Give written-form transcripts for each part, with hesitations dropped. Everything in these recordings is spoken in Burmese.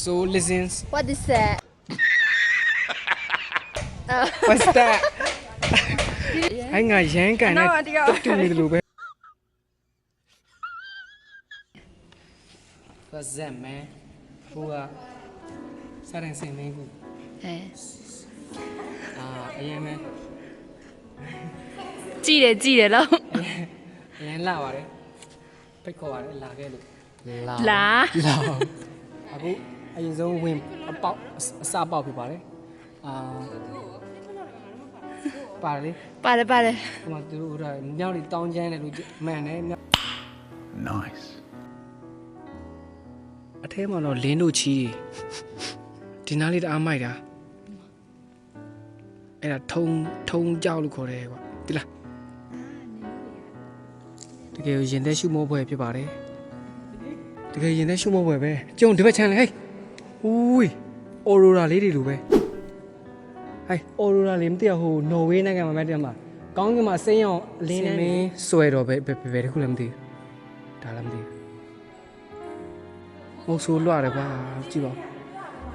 So listen. What is that? What's that? အဲ့ငါရမ်းကန်နဲ့တူနေတယ်လို့ပဲWhat's that man? ဟိုကစားတဲ့စင်မင်းကူအရင်မဲကြည့်တယ်လို့အရင်လာပါတယ်ဖိတ်ခေါ်ပါတယ်လာခဲ့လို့လာအခုအရင်ဆုံးဝင်အပေါက်အစပေါက်ဖြစ်ပါတယ်ပါတယ်ပါတယ်ဟိုမှာသူတို့ဟိုမြောက်တွေတောင်းချမ်းတယ်လို့မှန်တယ် Nice အထဲမှာတော့လင်းတို့ချီးဒီနားလေးတအားမိုက်တာအဲ့ဒါထုံကြောက်လို့ခေါ်တယ်ကွာဒီလားတကယ်ရင်သက်ရှုမောပွဲဖြစ်ပါတယ်တကယ်ရင်သက်ရှုမောပွဲပဲကျုံဒီဘက်ချမ်းလေဟေးဦးအော်ရိုရာလေးတွေလိုပဲဟဲ့အော်ရိုရာလေးမသိရဟိုနော်ဝေးနိုင်ငံမှာတည်းမှာကောင်းကင်မှာစိမ်းရောင်လင်းနေဆွဲတော့ပဲတခုလည်းမသိဘူးဒါလည်းမသိဘူးမဟုတ်ဆိုးလွှတယ်ကွာကြည့်ပါ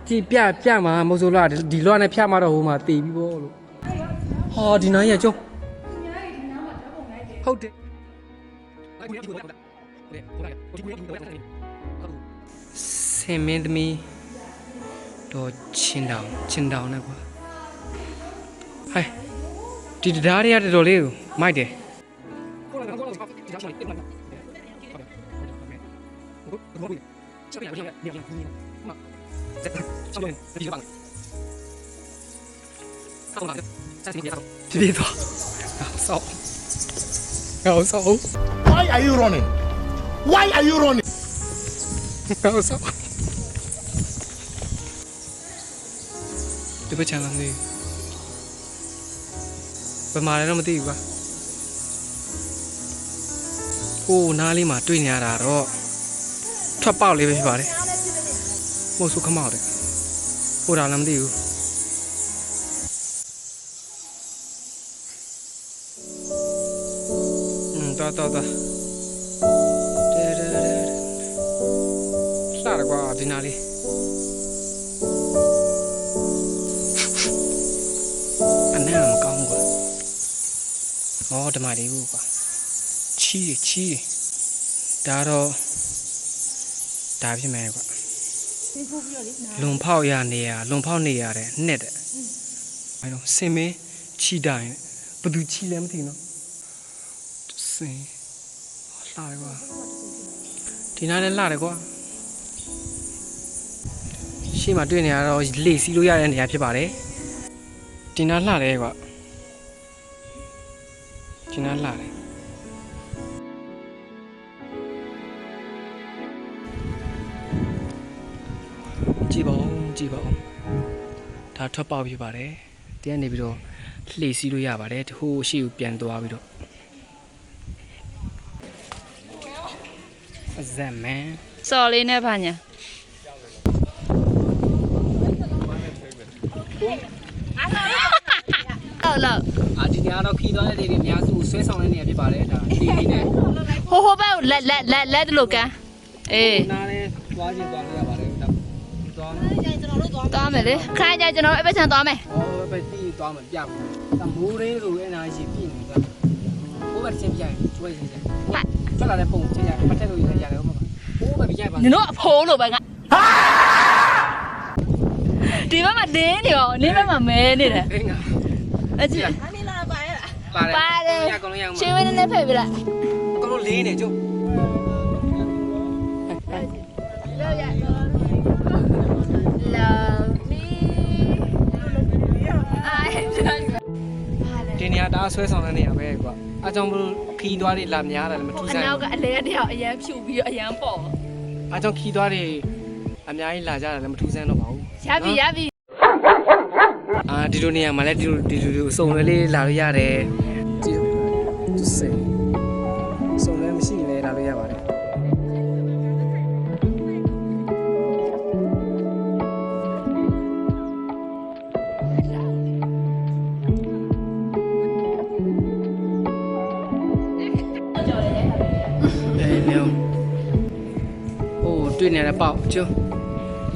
ကြည့်ပြမှာမဟုတ်ဆိုးလွှတယ်ဒီလွှနဲ့ဖြတ်မှာတော့ဟိုမှာတည်ပြီးပေါ့လို့ဟောဒီနားရကျုံဟုတ်တယ်ဆင်မင်းသမီးတော့ချင်းတောင်နဲ့ကွာဟဲ့ဒီတရားတွေကတော်တော်လေးကိုမိုက်တယ်ဒီတော့ဆောက် Why are you running? Why are you running? ဆောက်ဒီပချမ်းလာနေဘယ်မှာလဲတော့မသိဘူးကွာဟိုနားလေးမှာတွေ့နေရတာတော့ထွက်ပေါက်လေးပဲဖြစ်ပါတယ်မဟုတ်ဆိုခမောက်တယ်ဟိုဒါလည်းမသိဘူးတော်လှတယ်ကွာဒီနားလေးအနံ့မကောင်းကွာဟောဓမ္မလေးဘူးကွာချီးဒါတော့ဒါဖြစ်မယ်ကွာလွန်ဖောက်ရနေရလွန်ဖောက်နေရတယ်နဲ့တဲ့အဲတော့စင်မင်းချီတိုင်းဘယ်သူချီလဲမသိနော်စင်လှတယ်ကွာဒီနားလည်းလှတယ်ကွာရှေ့မှာတွေ့နေရတော့လေစီးလို့ရတဲ့နေရာဖြစ်ပါတယ်ဒီနားလှတယ်ကွာဒီနားလှတယ်ကြည့်ပါဦးဒါထွက်ပေါက်ဖြစ်ပါတယ်တည်းကနေပြီးတော့လှေစီးလို့ရပါတယ်ဟိုရှေ့ကိုပြန်သွားပြီးတော့ဇက်မန်စော်လေးနဲ့ဘာညာလောက်ဒီနေရာတော့ခီးသွားတဲ့တွေအများစုဆွဲဆောင်တဲ့နေရာဖြစ်ပါတယ်ဒါဒီလေးနဲ့ဟိုဘက်လက်တလို့ကန်အေးနားနဲ့သွားချင်းသွားလို့ရပါတယ်ဒါသွားမယ်လေခိုင်းကြကျွန်တော်အဲ့ဘက်ဆန်သွားမယ်ဟောပဲပြီးသွားမယ်ပြပါဒါမိုးရင်းလိုအဲ့နာရှိပြည့်နေတာဟိုဘက်ချင်းပြရင်ကျွေးချင်းထွက်လာတဲ့ပုံချင်းရပတ်ထက်လို့ရတယ်ဟုတ်မှာဟိုဘက်ပြရိုက်ပါနင်တို့အဖိုးလို့ပဲငါဒီဘက်မှာတင်းနေရောနင်းဘက်မှာမဲနေတယ်အေးငါအကြည့်အနေလာပါတယ်ရကုန်လို့ရအောင်ချင်းဝင်းနဲ့ဖယ်ပြလိုက်အကုန်လုံးလေးနေကျုပ်ဒီနေရာဒါဆွဲဆောင်တဲ့နေရာပဲကွာအားကြောင့်ခီးသွားတွေလာများတယ်လည်းမထူးဆန်းဘူးအနောက်ကအလဲတယောက်အရန်ဖြူပြီးတော့အရန်ပေါ့အားကြောင့်ခီးသွားတွေအများကြီးလာကြတယ်လည်းမထူးဆန်းတော့ပါဘူးရပြီဒီလိုနေရာမှာလည်းဒီလိုစုံလွယ်လေးလာလို့ရတယ်ကြည့်သူစိတ်စုံလွယ်မရှိရင်လည်းလာလို့ရပါတယ်တွေ့နေတဲ့ပေါက်ကျုံ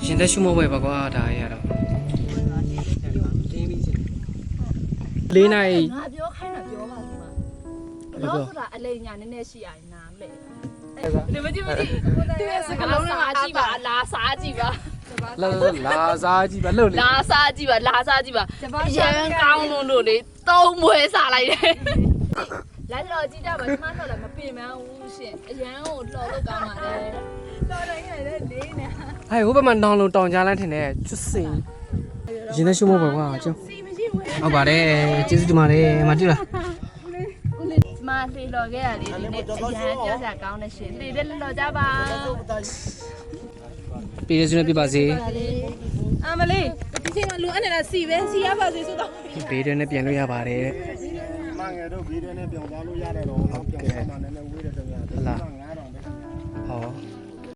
ရင်သက်ရှုမပွဲပါကွာဒါရတော့လေးနိုင် ငါပြောခိုင်းတာပြောပါဒီမှာတော့ဆိုတာအလိညာနည်းနည်းရှိရနားမဲ့ဒီမကြည့်မကြည့်ဒီစကလုံးနဲ့ကြည့်ပါလာစားကြည့်ပါ လာစားကြည့်ပါလှုပ်လေ လာစားကြည့်ပါလာစားကြည့်ပါရန်ကောင်းလို့လေသုံးမွဲစားလိုက်တယ်လာလော်ကြည့်တာပါဒီမှာတော့လည်းမပင်မဘူးရှင်အရန်ကိုလှော်လို့ကောင်းပါတယ်တော်တယ်ရတဲ့လေးနဲ့ ဟဲ့ဟိုဘက်မှာနောင်လုံးတောင်ကြားလန်းထင်တယ်ကျွတ်စင်ရင်သက်ရှုမပွဲကွာကျုံဟုတ်ပါတယ်ကျေးဇူးတင်ပါတယ်မတွေ့လား မလှေလော်ခဲ့ရလေဒီနေ့အရန်ပြောစရာကောင်းတဲ့ရှင်လှေတဲ့လော်ကြပါ ပြည်ရစုနဲ့ပြပါစေ အမလေးဒီချိန်မှာလူအနေနဲ့စီပဲစီရပါစေဆိုတော့ ဘေးတွင်နဲ့ပြန်လို့ရပါတယ်တဲ့ မငယ်တို့ဗီဒီယိုနဲ့ပြောင်းသွားလို့ရတယ်တော့ပြောင်းသွားမှလည်းဝေးတယ်တော့ရတယ် ဟုတ်လား 9000ပဲ ဟော